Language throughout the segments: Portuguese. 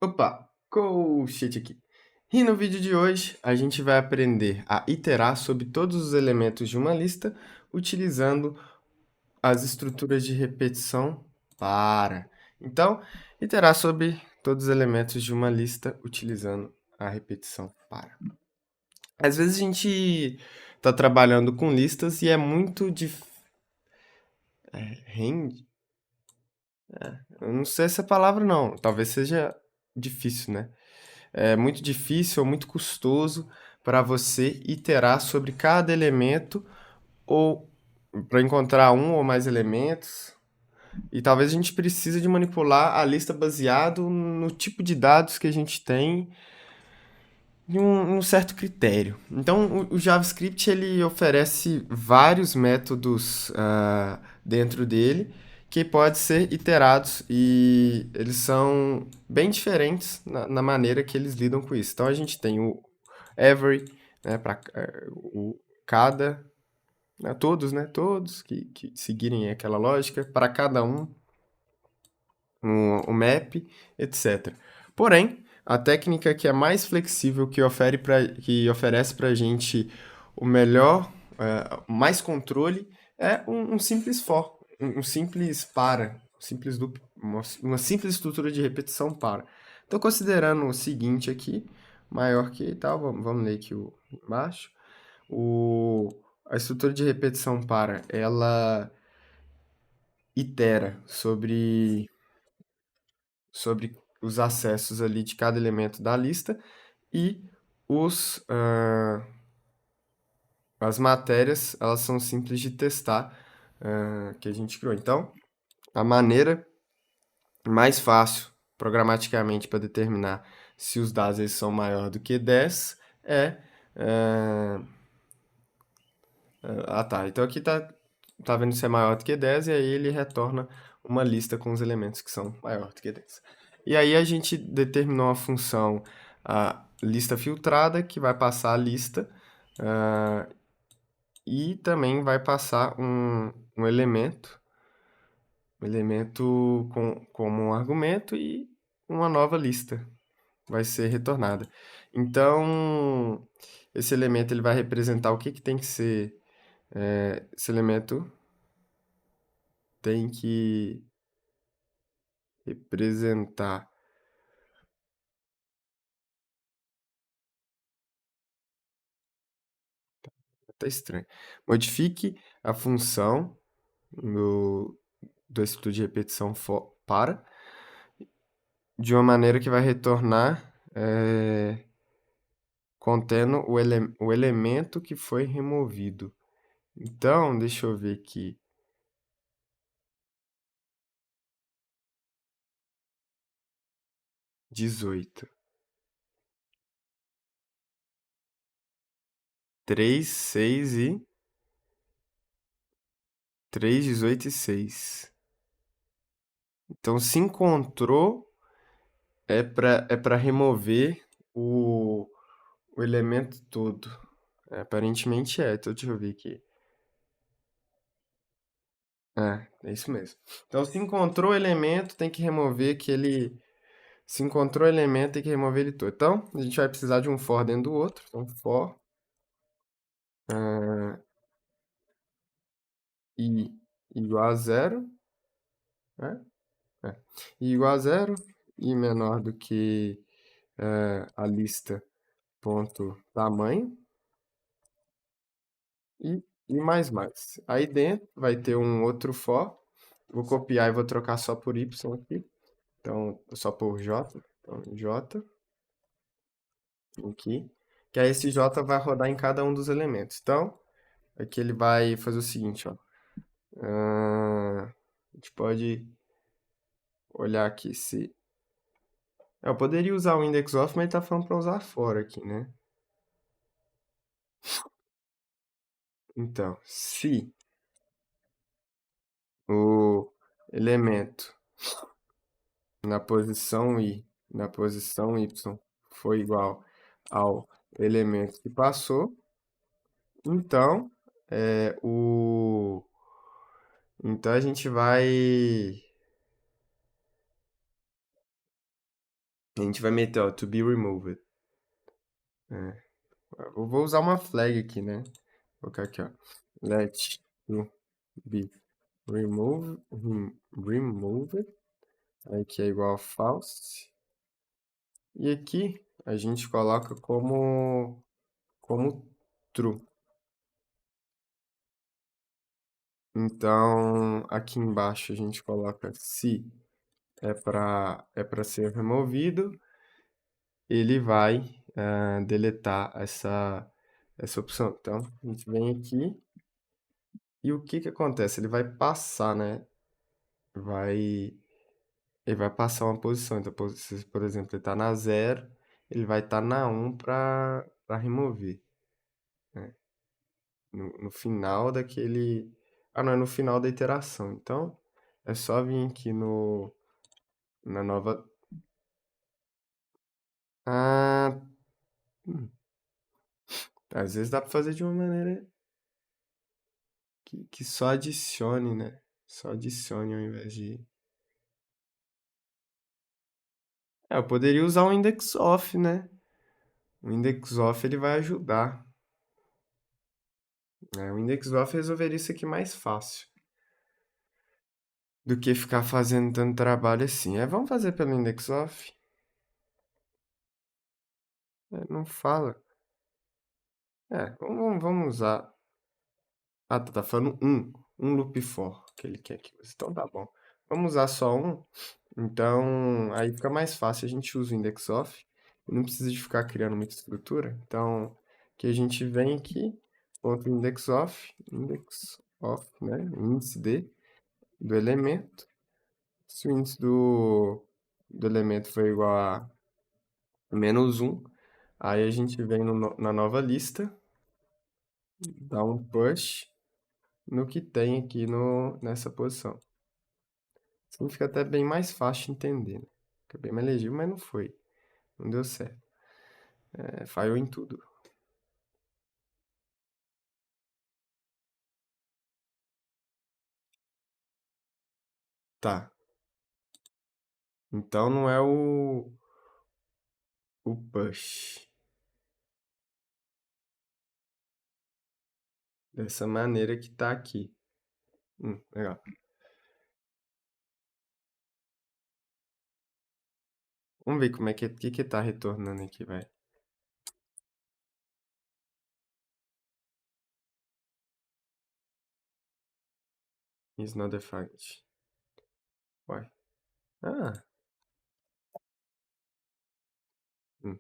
Opa, colchete aqui. E no vídeo de hoje a gente vai aprender a iterar sobre todos os elementos de uma lista utilizando as estruturas de repetição para. Então, iterar sobre todos os elementos de uma lista utilizando a repetição para. Às vezes a gente está trabalhando com listas e é muito difícil. Eu não sei essa palavra não, talvez seja difícil, né? É muito difícil ou muito custoso para você iterar sobre cada elemento ou para encontrar um ou mais elementos. E talvez a gente precise de manipular a lista baseado no tipo de dados que a gente tem em um certo critério. Então, o JavaScript ele oferece vários métodos dentro dele que podem ser iterados e eles são bem diferentes na maneira que eles lidam com isso. Então, a gente tem o every, né, para o cada, né, todos, né, todos que seguirem aquela lógica, para cada um o map, etc. Porém, a técnica que é mais flexível, que oferece para a gente o melhor, mais controle, é um simples for, um simples para, um simples loop, uma simples estrutura de repetição para. Estou considerando o seguinte aqui, maior que tal, vamos ler aqui embaixo. A estrutura de repetição para, ela itera sobre os acessos ali de cada elemento da lista e as matérias, elas são simples de testar que a gente criou. Então, a maneira mais fácil, programaticamente, para determinar se os dados eles são maior do que 10 é... ah, tá. Então aqui tá vendo se é maior do que 10 e aí ele retorna uma lista com os elementos que são maior do que 10. E aí a gente determinou a função a lista filtrada, que vai passar a lista, ah, e também vai passar um elemento como um argumento e uma nova lista vai ser retornada. Então, esse elemento ele vai representar o que tem que ser. Esse elemento tem que representar. Tá estranho. Modifique a função do estudo de repetição para de uma maneira que vai retornar contendo o elemento que foi removido. Então, deixa eu ver aqui. 18. 3, 6 e 3, 18 e 6. Então, se encontrou, é para remover o elemento todo. Aparentemente é, então deixa eu ver aqui. É isso mesmo. Então, se encontrou o elemento, tem que remover aquele. Se encontrou o elemento, tem que remover ele todo. Então, a gente vai precisar de um for dentro do outro. Então, for ah, i igual a zero, né? I igual a zero, i menor do que a lista ponto tamanho e mais mais. Aí dentro vai ter um outro for. Vou copiar e vou trocar só por y aqui. Então, só por j. Então, j aqui. Que aí esse j vai rodar em cada um dos elementos. Então, aqui ele vai fazer o seguinte, ó. A gente pode olhar aqui se... Eu poderia usar o index of, mas ele tá falando para usar fora aqui, né? Então, se o elemento na posição y foi igual ao elemento que passou, então então a gente vai A gente vai meter, ó, to be removed. É, eu vou usar uma flag aqui, né? Vou colocar aqui, ó. Let to be removed. Aqui é igual a false. E aqui a gente coloca como true. Então, aqui embaixo a gente coloca se é para ser removido, ele vai deletar essa opção. Então, a gente vem aqui e o que que acontece? Ele vai passar, né? Vai, ele vai passar uma posição. Então, se, por exemplo, ele está na zero, ele vai estar na um para remover, né? No final daquele... Ah, não, é no final da iteração. Então, é só vir aqui na nova... Ah, hum, às vezes dá para fazer de uma maneira que só adicione, né? Só adicione ao invés de... É, eu poderia usar um index off, né? O index off ele vai ajudar, né? O index off resolveria isso aqui mais fácil do que ficar fazendo tanto trabalho assim. Vamos fazer pelo index off? Não fala. Vamos usar. Ah, tá falando um loop for que ele quer que use. Então tá bom. Vamos usar só um. Então, aí fica mais fácil. A gente usa o index of. E não precisa de ficar criando muita estrutura. Então, que a gente vem aqui, ponto index of, né? Índice do elemento. Se o índice do elemento for igual a -1, aí a gente vem na nova lista, dá um push no que tem aqui nessa posição. Assim fica até bem mais fácil de entender, né? Fica bem mais legível, mas não foi. Não deu certo. Falhou em tudo. Tá. Então não é o push. Dessa maneira que tá aqui. Legal. Vamos ver como é que tá retornando aqui, vai. Is not defined. Uai. Ah. hum.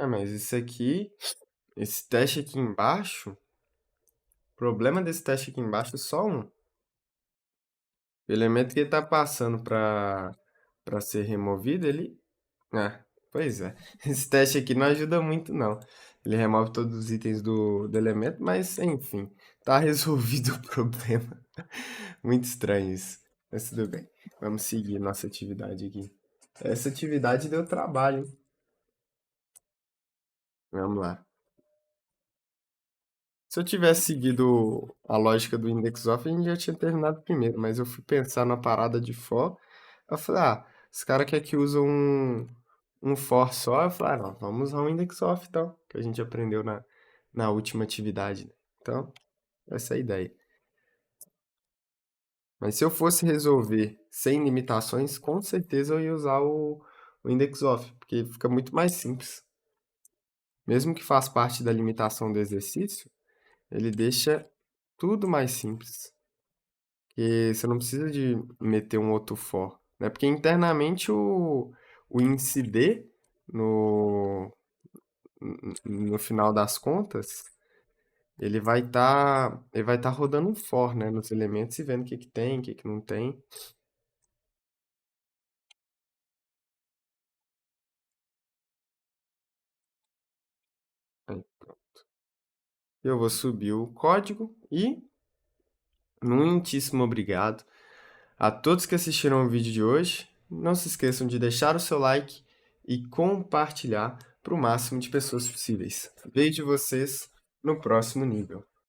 Mas isso aqui, esse teste aqui embaixo, o problema desse teste aqui embaixo é só um. O elemento que ele tá passando para ser removido, ele... pois é. Esse teste aqui não ajuda muito, não. Ele remove todos os itens do elemento, mas, enfim, tá resolvido o problema. Muito estranho isso. Mas tudo bem. Vamos seguir nossa atividade aqui. Essa atividade deu trabalho, hein? Vamos lá. Se eu tivesse seguido a lógica do index of, a gente já tinha terminado primeiro, mas eu fui pensar na parada de for. Eu falei, os caras querem que usam um for só. Eu falei, não, vamos usar um index of então, que a gente aprendeu na última atividade, né? Então, essa é a ideia. Mas se eu fosse resolver sem limitações, com certeza eu ia usar o index of, porque fica muito mais simples. Mesmo que faz parte da limitação do exercício, ele deixa tudo mais simples. Porque você não precisa de meter um outro for, né? Porque internamente o índice D, no, no final das contas, ele vai tá rodando um for, né? Nos elementos e vendo o que que tem, o que que não tem. Aí, eu vou subir o código e muitíssimo obrigado a todos que assistiram o vídeo de hoje. não se esqueçam de deixar o seu like e compartilhar para o máximo de pessoas possíveis. Vejo vocês no próximo nível.